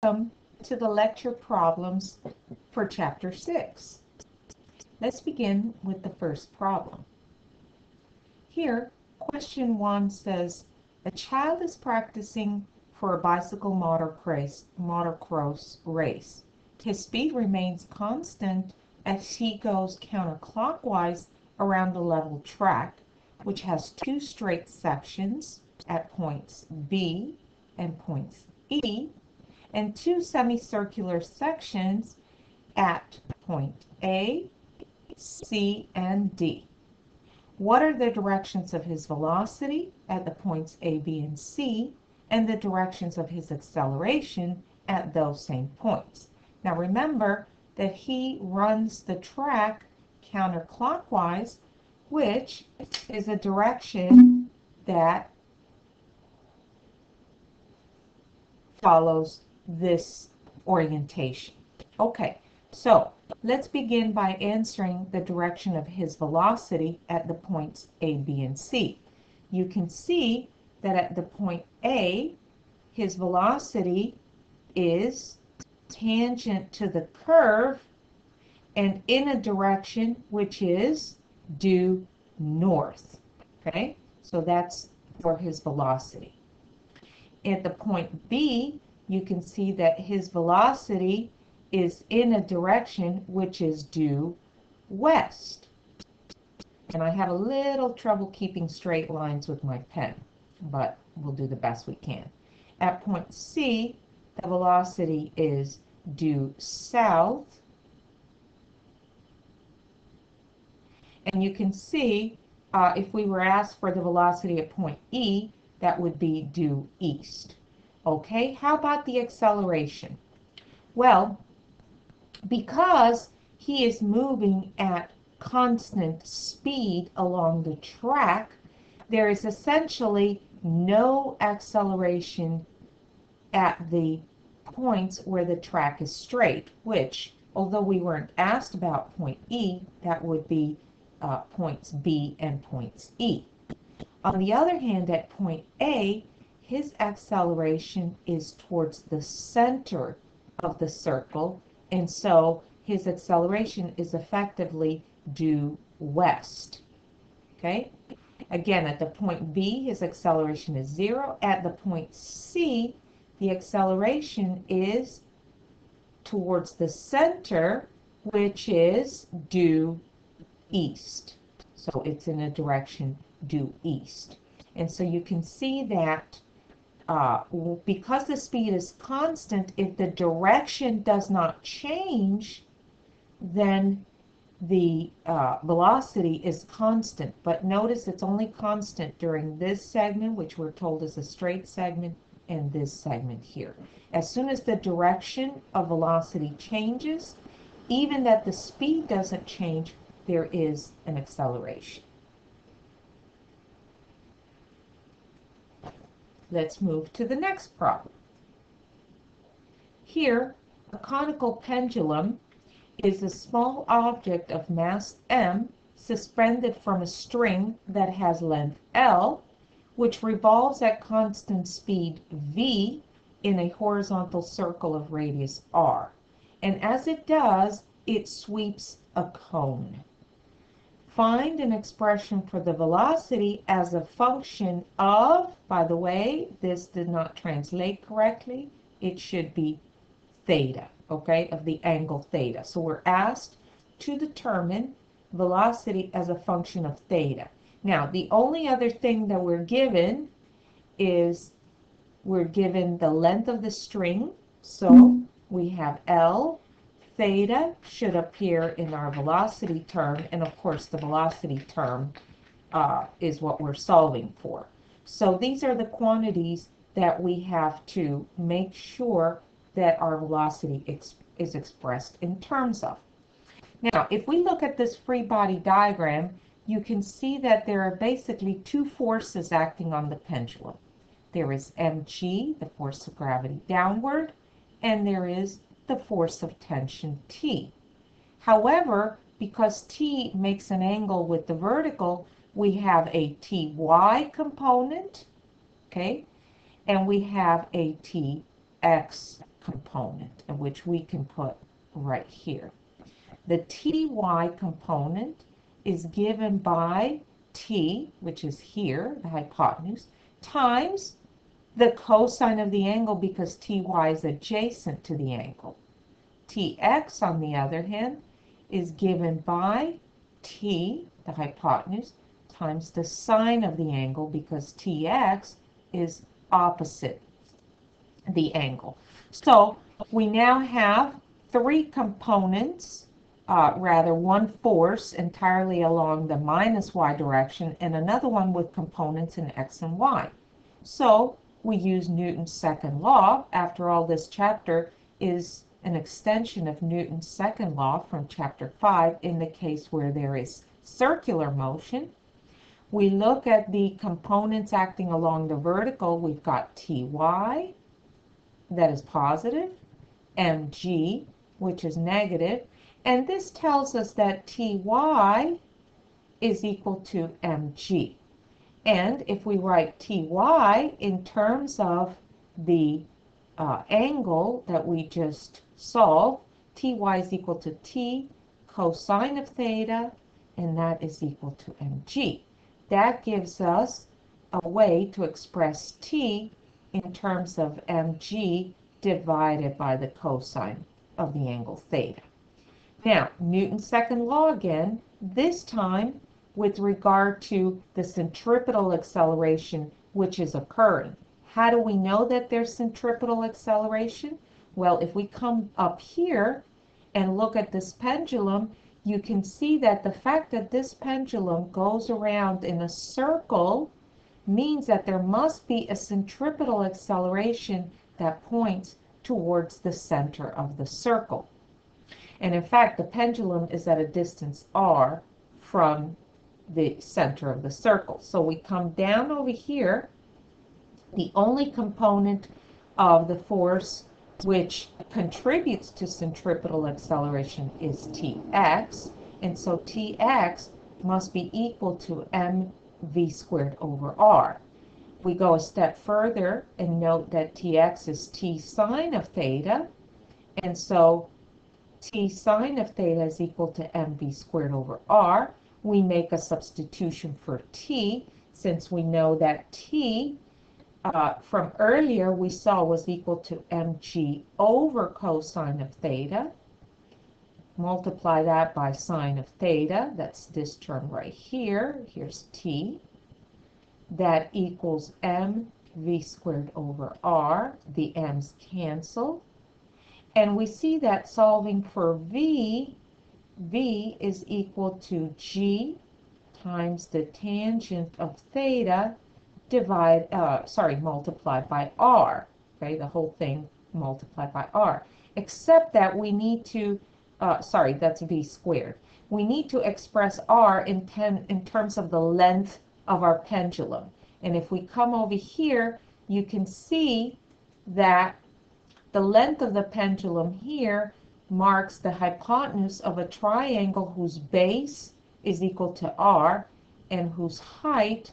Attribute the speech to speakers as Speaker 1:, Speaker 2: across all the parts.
Speaker 1: Welcome to the lecture problems for Chapter 6. Let's begin with the first problem. Here, question 1 says, a child is practicing for a bicycle motocross race. His speed remains constant as he goes counterclockwise around the level track, which has two straight sections at points B and points E, and two semicircular sections at point A, C, and D. What are the directions of his velocity at the points A, B, and C, and the directions of his acceleration at those same points? Now remember that he runs the track counterclockwise, which is a direction that follows this orientation. Okay, so let's begin by answering the direction of his velocity at the points A, B, and C. You can see that at the point A, his velocity is tangent to the curve and in a direction which is due north. Okay, so that's for his velocity. At the point B, you can see that his velocity is in a direction which is due west. And I have a little trouble keeping straight lines with my pen, but we'll do the best we can. At point C, the velocity is due south. And you can see if we were asked for the velocity at point E, that would be due east. Okay, how about the acceleration? Well, because he is moving at constant speed along the track, there is essentially no acceleration at the points where the track is straight, which, although we weren't asked about point E, that would be points B and points E. On the other hand, at point A, his acceleration is towards the center of the circle, and so his acceleration is effectively due west. Okay? Again, at the point B, his acceleration is 0. At the point C, the acceleration is towards the center, which is due east. So it's in a direction due east. And so you can see that because the speed is constant, if the direction does not change, then the velocity is constant. But notice it's only constant during this segment, which we're told is a straight segment, and this segment here. As soon as the direction of velocity changes, even that the speed doesn't change, there is an acceleration. Let's move to the next problem. Here, a conical pendulum is a small object of mass m suspended from a string that has length L, which revolves at constant speed v in a horizontal circle of radius r. And as it does, it sweeps a cone. Find an expression for the velocity as a function of, by the way, this did not translate correctly. It should be theta, okay, of the angle theta. So we're asked to determine velocity as a function of theta. Now, the only other thing that we're given is we're given the length of the string. So we have L. Theta should appear in our velocity term, and of course the velocity term is what we're solving for. So these are the quantities that we have to make sure that our velocity is expressed in terms of. Now, if we look at this free body diagram, you can see that there are basically two forces acting on the pendulum. There is mg, the force of gravity downward, and there is the force of tension T. However, because T makes an angle with the vertical, we have a Ty component, okay, and we have a Tx component, which we can put right here. The ty component is given by t, which is here, the hypotenuse, times the cosine of the angle because ty is adjacent to the angle. Tx, on the other hand, is given by t, the hypotenuse, times the sine of the angle because tx is opposite the angle. So we now have three components, rather one force entirely along the minus y direction and another one with components in x and y. So we use Newton's second law. After all, this chapter is an extension of Newton's second law from chapter 5 in the case where there is circular motion. We look at the components acting along the vertical. We've got ty, that is positive, mg, which is negative, and this tells us that ty is equal to mg. And if we write ty in terms of the angle that we just solved, ty is equal to t cosine of theta, and that is equal to mg. That gives us a way to express t in terms of mg divided by the cosine of the angle theta. Now, Newton's second law again, this time with regard to the centripetal acceleration which is occurring. How do we know that there's centripetal acceleration? Well, if we come up here and look at this pendulum, you can see that the fact that this pendulum goes around in a circle means that there must be a centripetal acceleration that points towards the center of the circle. And in fact, the pendulum is at a distance r from the center of the circle. So we come down over here. The only component of the force which contributes to centripetal acceleration is Tx, and so Tx must be equal to mv squared over r. We go a step further and note that Tx is t sine of theta, and so t sine of theta is equal to mv squared over r. We make a substitution for t, since we know that t from earlier we saw was equal to mg over cosine of theta. Multiply that by sine of theta, that's this term right here, here's t. That equals mv squared over r, the m's cancel. And we see that solving for v is equal to g times the tangent of theta multiplied by r. Okay, the whole thing multiplied by r. Except that we need to, that's v squared. We need to express r in terms of the length of our pendulum. And if we come over here, you can see that the length of the pendulum here marks the hypotenuse of a triangle whose base is equal to r and whose height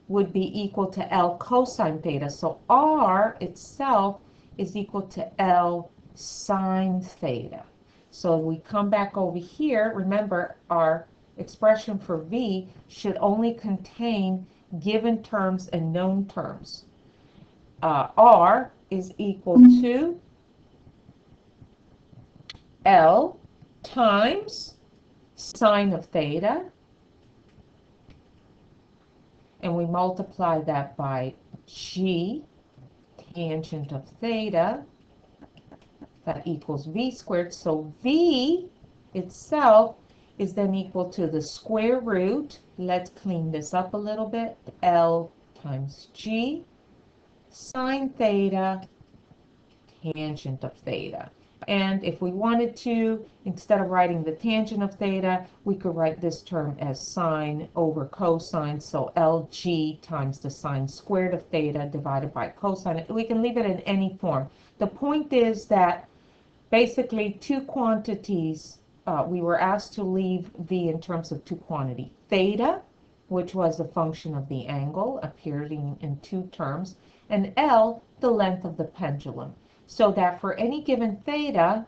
Speaker 1: would be equal to L cosine theta. So r itself is equal to L sine theta. So we come back over here. Remember, our expression for v should only contain given terms and known terms. R is equal to L times sine of theta, and we multiply that by g tangent of theta, that equals v squared. So v itself is then equal to the square root, let's clean this up a little bit, L times g sine theta tangent of theta. And if we wanted to, instead of writing the tangent of theta, we could write this term as sine over cosine. So Lg times the sine squared of theta divided by cosine. We can leave it in any form. The point is that basically two quantities, we were asked to leave v in terms of two quantities. Theta, which was a function of the angle, appearing in two terms, and L, the length of the pendulum. so that for any given theta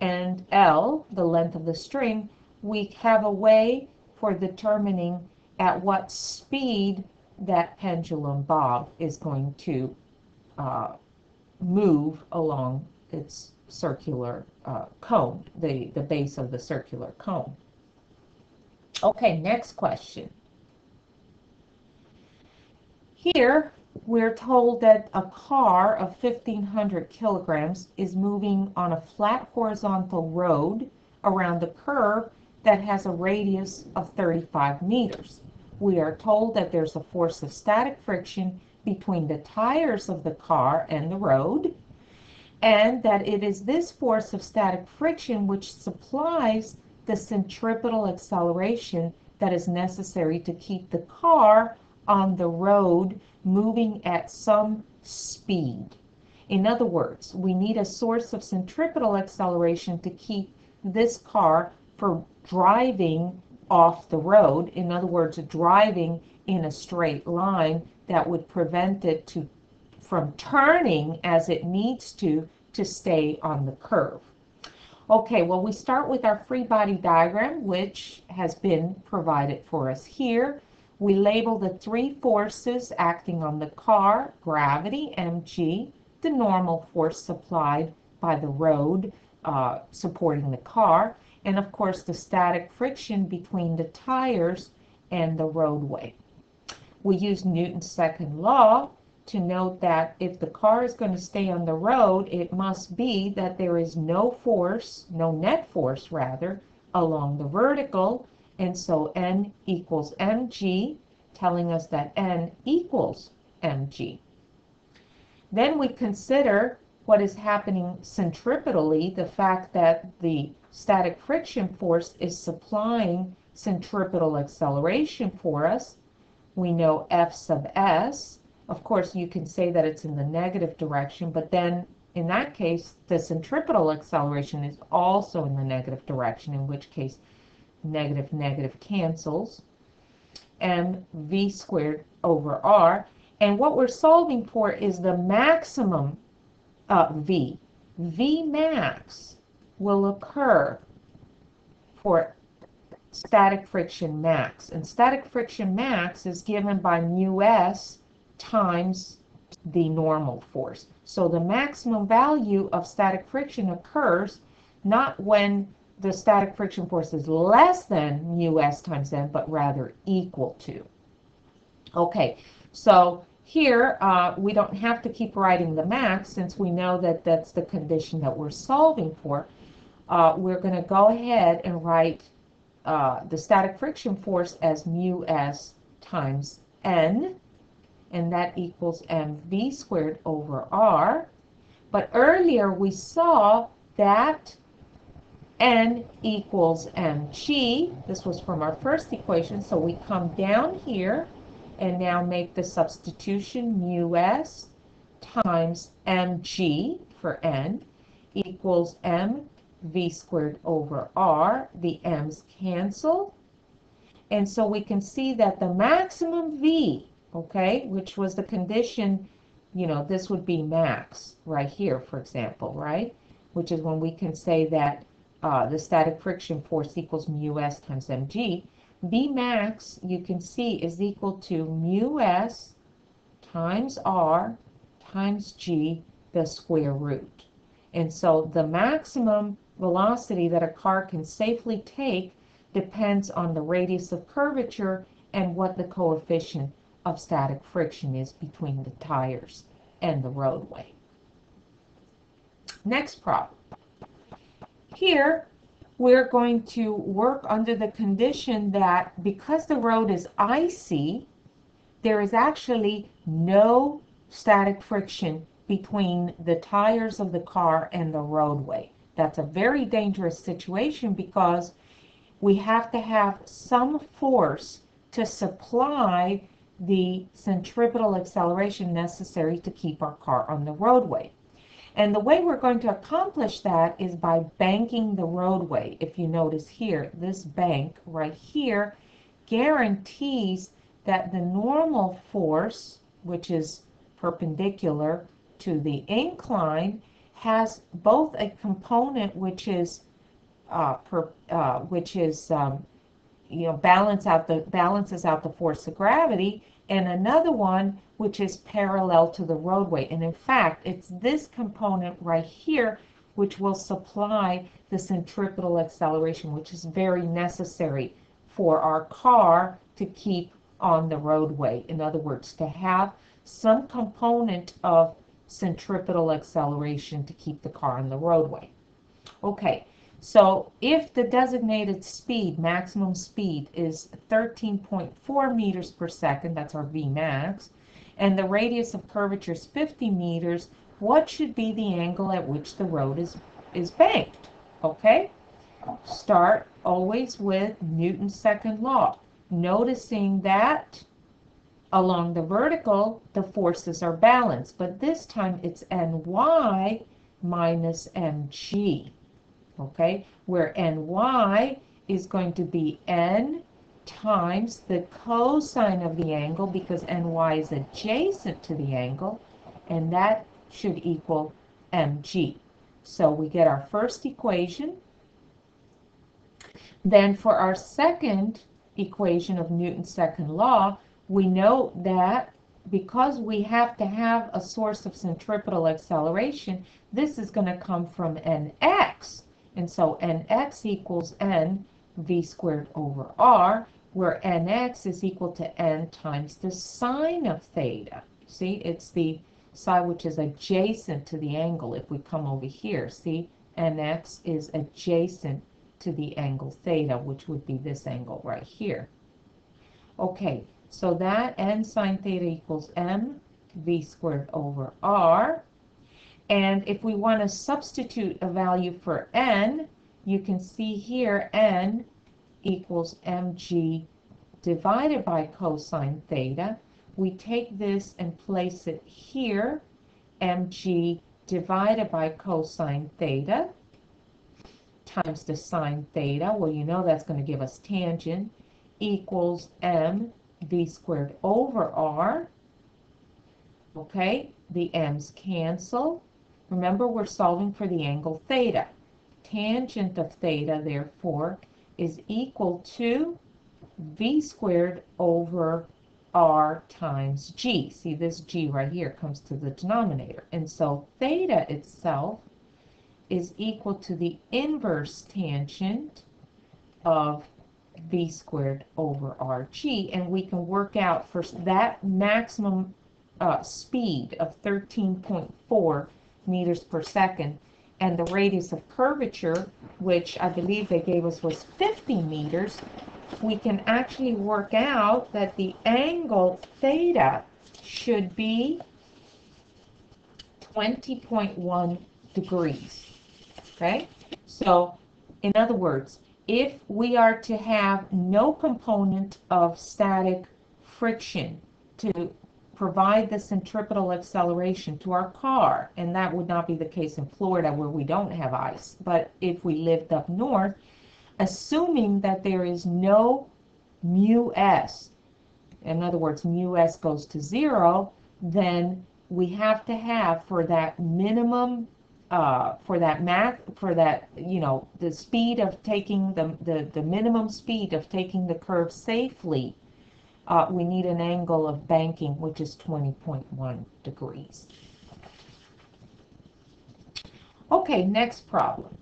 Speaker 1: and L, the length of the string, we have a way for determining at what speed that pendulum bob is going to move along its circular cone, the base of the circular cone. Okay, next question. Here, we're told that a car of 1,500 kilograms is moving on a flat horizontal road around a curve that has a radius of 35 meters. We are told that there's a force of static friction between the tires of the car and the road, and that it is this force of static friction which supplies the centripetal acceleration that is necessary to keep the car on the road moving at some speed. In other words, we need a source of centripetal acceleration to keep this car from driving off the road. In other words, driving in a straight line that would prevent it from turning as it needs to stay on the curve. Okay, well, we start with our free body diagram, which has been provided for us here. We label the three forces acting on the car: gravity, mg, the normal force supplied by the road supporting the car, and of course the static friction between the tires and the roadway. We use Newton's second law to note that if the car is going to stay on the road, it must be that there is no force, no net force rather, along the vertical, and so N equals mg, telling us that N equals mg. Then we consider what is happening centripetally, the fact that the static friction force is supplying centripetal acceleration for us. We know F sub s. Of course, you can say that it's in the negative direction, but then in that case, the centripetal acceleration is also in the negative direction, in which case negative negative cancels. mv squared over r. And what we're solving for is the maximum v. V max will occur for static friction max. And static friction max is given by mu s times the normal force. So the maximum value of static friction occurs not when the static friction force is less than mu s times n, but rather equal to. Okay, so here we don't have to keep writing the max since we know that that's the condition that we're solving for. We're going to go ahead and write the static friction force as mu s times n, and that equals mv squared over r. But earlier we saw that n equals mg. This was from our first equation, so we come down here and now make the substitution: mu s times mg for n equals mv squared over r. The m's cancel, and so we can see that the maximum v, okay, which was the condition, you know, this would be max right here, for example, right? Which is when we can say that the static friction force equals mu s times mg. V max, you can see, is equal to mu s times r times g, the square root. And so the maximum velocity that a car can safely take depends on the radius of curvature and what the coefficient of static friction is between the tires and the roadway. Next problem. Here, we're going to work under the condition that because the road is icy, there is actually no static friction between the tires of the car and the roadway. That's a very dangerous situation because we have to have some force to supply the centripetal acceleration necessary to keep our car on the roadway. And the way we're going to accomplish that is by banking the roadway. If you notice here, this bank right here guarantees that the normal force, which is perpendicular to the incline, has both a component which is balances out the force of gravity, and another one which is parallel to the roadway. And in fact, it's this component right here which will supply the centripetal acceleration, which is very necessary for our car to keep on the roadway. In other words, to have some component of centripetal acceleration to keep the car on the roadway. Okay, so if the designated speed, maximum speed, is 13.4 meters per second, that's our Vmax, and the radius of curvature is 50 meters, what should be the angle at which the road is banked? Okay, start always with Newton's second law, noticing that along the vertical, the forces are balanced, but this time it's Ny minus Mg. Okay, where Ny is going to be N times the cosine of the angle, because Ny is adjacent to the angle, and that should equal Mg. So we get our first equation. Then for our second equation of Newton's second law, we know that because we have to have a source of centripetal acceleration, this is going to come from Nx. And so Nx equals N v squared over r, where Nx is equal to N times the sine of theta. See, it's the side which is adjacent to the angle. If we come over here, see, Nx is adjacent to the angle theta, which would be this angle right here. Okay, so that N sine theta equals M v squared over r. And if we want to substitute a value for N, you can see here N equals Mg divided by cosine theta. We take this and place it here, Mg divided by cosine theta times the sine theta. Well, you know that's going to give us tangent, equals M v squared over r. Okay, the m's cancel. Remember, we're solving for the angle theta. Tangent of theta, therefore, is equal to v squared over r times g. See, this g right here comes to the denominator. And so theta itself is equal to the inverse tangent of v squared over rg. And we can work out for that maximum speed of 13.4 meters per second, and the radius of curvature, which I believe they gave us was 50 meters, we can actually work out that the angle theta should be 20.1 degrees. Okay, so in other words, if we are to have no component of static friction to provide the centripetal acceleration to our car, and that would not be the case in Florida where we don't have ice, but if we lived up north, assuming that there is no mu s, in other words, mu s goes to 0, then we have to have for that minimum, the speed of taking the minimum speed of taking the curve safely, we need an angle of banking, which is 20.1 degrees. Okay, next problem.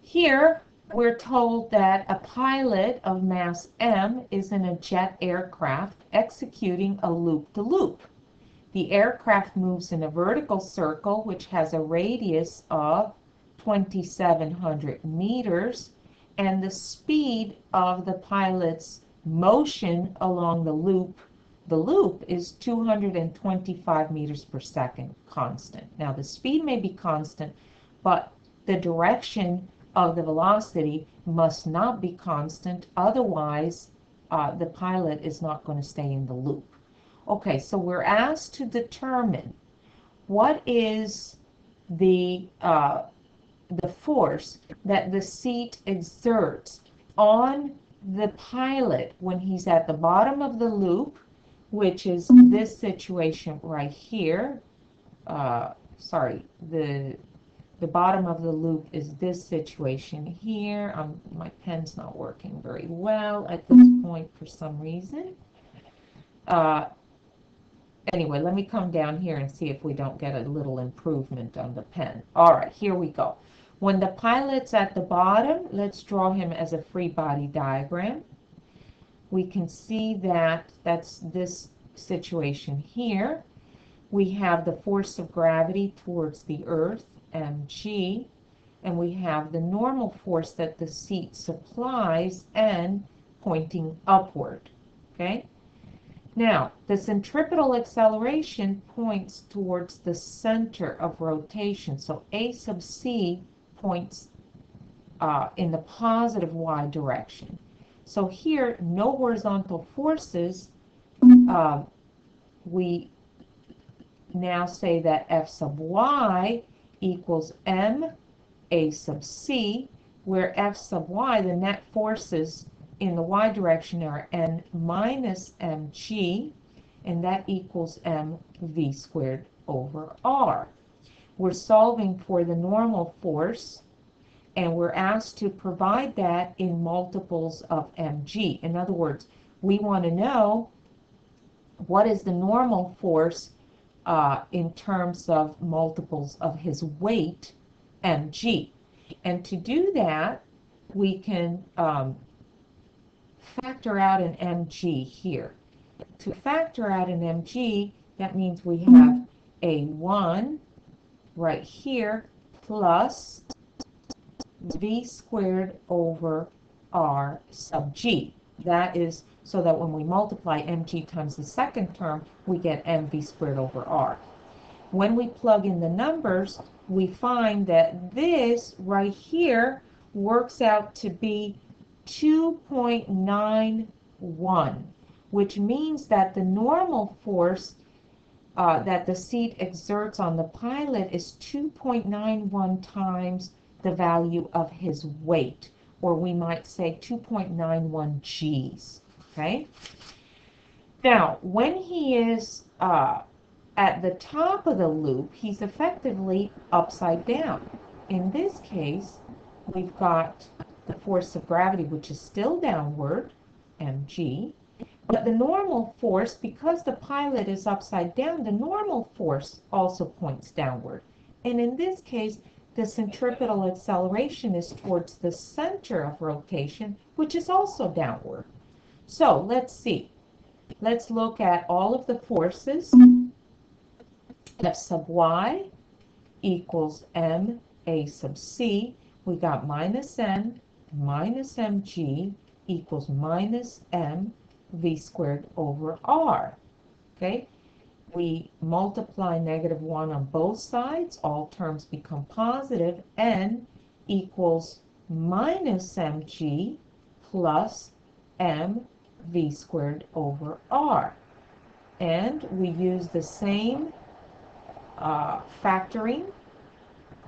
Speaker 1: Here, we're told that a pilot of mass M is in a jet aircraft executing a loop-de-loop. The aircraft moves in a vertical circle, which has a radius of 2,700 meters, and the speed of the pilot's motion along the loop is 225 meters per second constant. Now the speed may be constant, but the direction of the velocity must not be constant, otherwise the pilot is not going to stay in the loop. Okay, so we're asked to determine what is the force that the seat exerts on the pilot when he's at the bottom of the loop, which is this situation right here, sorry, the bottom of the loop is this situation here. My pen's not working very well at this point for some reason. Anyway, let me come down here and see if we don't get a little improvement on the pen. All right, here we go. When the pilot's at the bottom, let's draw him as a free body diagram. We can see that that's this situation here. We have the force of gravity towards the Earth, mg, and we have the normal force that the seat supplies, n, pointing upward, okay? Now, the centripetal acceleration points towards the center of rotation, so a sub c points in the positive y direction. So here, no horizontal forces. We now say that F sub y equals m a sub c, where F sub y, the net forces in the y direction, are n minus mg, and that equals mv squared over r. We're solving for the normal force, and we're asked to provide that in multiples of mg. In other words, we want to know what is the normal force in terms of multiples of his weight, mg. And to do that, we can factor out an mg here. To factor out an mg, that means we have a 1 right here plus v squared over r sub g. That is so that when we multiply mg times the second term, we get mv squared over r. When we plug in the numbers, we find that this right here works out to be 2.91, which means that the normal force that the seat exerts on the pilot is 2.91 times the value of his weight, or we might say 2.91 Gs, okay? Now, when he is at the top of the loop, he's effectively upside down. In this case, we've got the force of gravity, which is still downward, mg, but the normal force, because the pilot is upside down, the normal force also points downward. And in this case, the centripetal acceleration is towards the center of rotation, which is also downward. So let's see. Let's look at all of the forces. F sub y equals m a sub c. We got minus n minus mg equals minus m v squared over r. Okay? We multiply -1 on both sides. All terms become positive. N equals minus mg plus m v squared over r. And we use the same factoring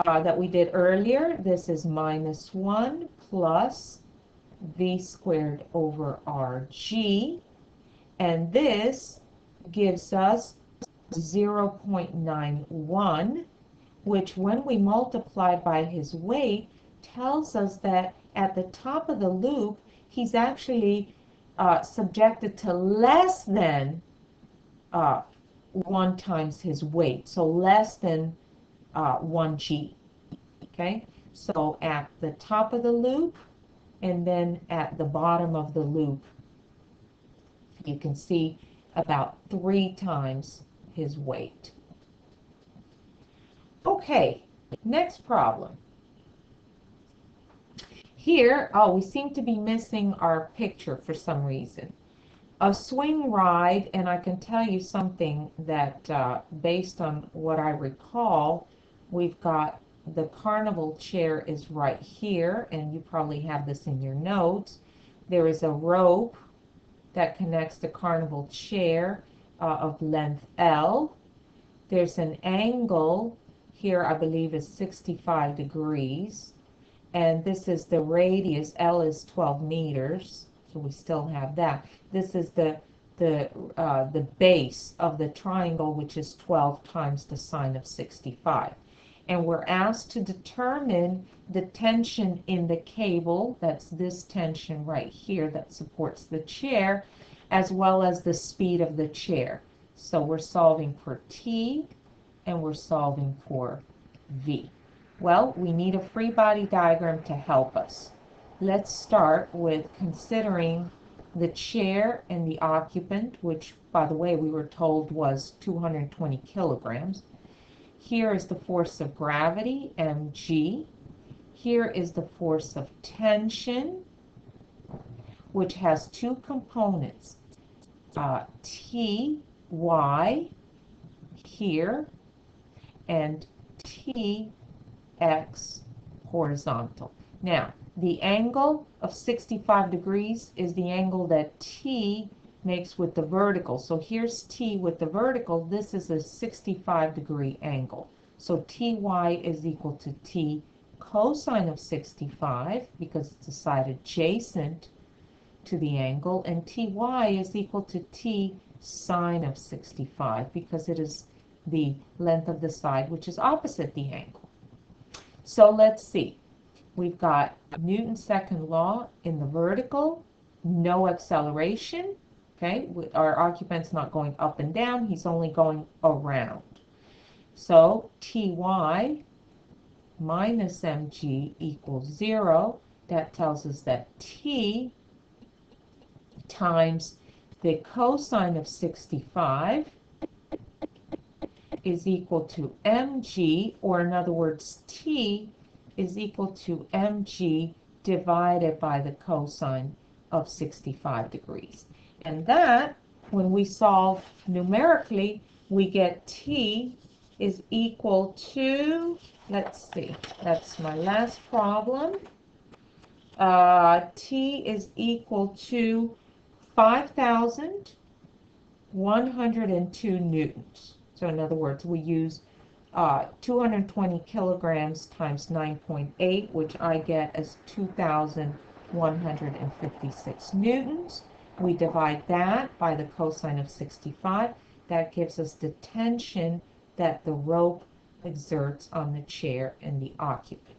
Speaker 1: that we did earlier. This is -1 plus v squared over rg, and this gives us 0.91, which when we multiply by his weight tells us that at the top of the loop he's actually subjected to less than 1 times his weight, so less than 1 G. Okay, so at the top of the loop and then at the bottom of the loop, you can see about 3 times his weight. Okay, next problem. Here, we seem to be missing our picture for some reason. A swing ride, and I can tell you something that based on what I recall, we've got the carnival chair is right here, and you probably have this in your notes. There is a rope that connects the carnival chair of length L. There's an angle here, I believe is 65 degrees, and this is the radius. L is 12 meters, so we still have that. This is the the base of the triangle, which is 12 times the sine of 65. And we're asked to determine the tension in the cable, that's this tension right here that supports the chair, as well as the speed of the chair. So we're solving for T and we're solving for V. Well, we need a free body diagram to help us. Let's start with considering the chair and the occupant, which, by the way, we were told was 220 kilograms. Here is the force of gravity, mg. Here is the force of tension, which has two components, Ty here and Tx horizontal. Now, the angle of 65 degrees is the angle that T makes with the vertical. So here's T with the vertical. This is a 65-degree angle. So Ty is equal to T cosine of 65 because it's a side adjacent to the angle, and Ty is equal to T sine of 65 because it is the length of the side which is opposite the angle. So let's see. We've got Newton's second law in the vertical, no acceleration. Okay, our occupant's not going up and down, he's only going around. So Ty minus mg equals 0. That tells us that T times the cosine of 65 is equal to mg, or in other words, T is equal to mg divided by the cosine of 65 degrees. And that, when we solve numerically, we get T is equal to, let's see, that's my last problem. T is equal to 5,102 newtons. So in other words, we use 220 kilograms times 9.8, which I get as 2,156 newtons. We divide that by the cosine of 65. That gives us the tension that the rope exerts on the chair and the occupant.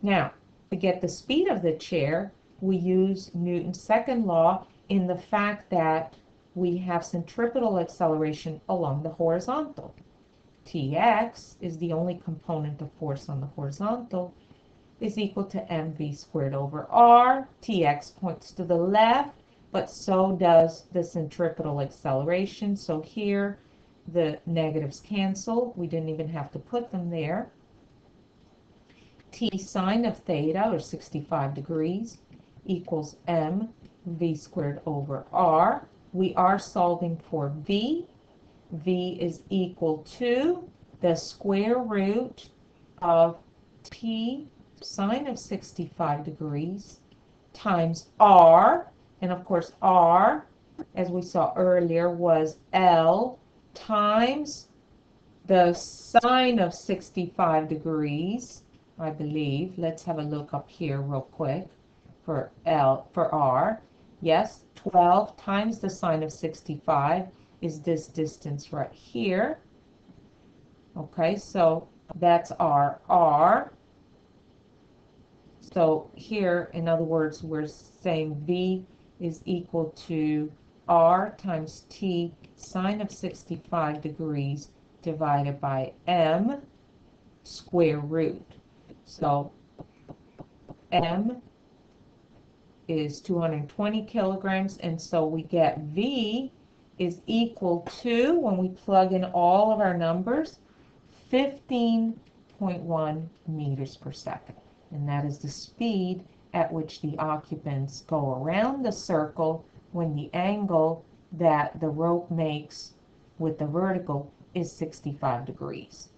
Speaker 1: Now, to get the speed of the chair, we use Newton's second law in the fact that we have centripetal acceleration along the horizontal. Tx is the only component of force on the horizontal, is equal to mv squared over r. Tx points to the left, but so does the centripetal acceleration. So here the negatives cancel. We didn't even have to put them there. T sine of theta, or 65 degrees, equals mv squared over r. We are solving for v. V is equal to the square root of T sine of 65 degrees times r. And of course, r, as we saw earlier, was L times the sine of 65 degrees, I believe. Let's have a look up here real quick for r. Yes, 12 times the sine of 65 is this distance right here. Okay, so that's our r. So here, in other words, we're saying v is equal to r times t sine of 65 degrees divided by m square root. So m is 220 kilograms, and so we get v is equal to, when we plug in all of our numbers, 15.1 meters per second. And that is the speed at which the occupants go around the circle when the angle that the rope makes with the vertical is 65 degrees.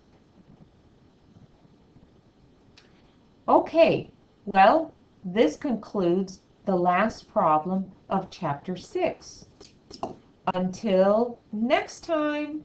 Speaker 1: Okay, well, this concludes the last problem of Chapter 6. Until next time.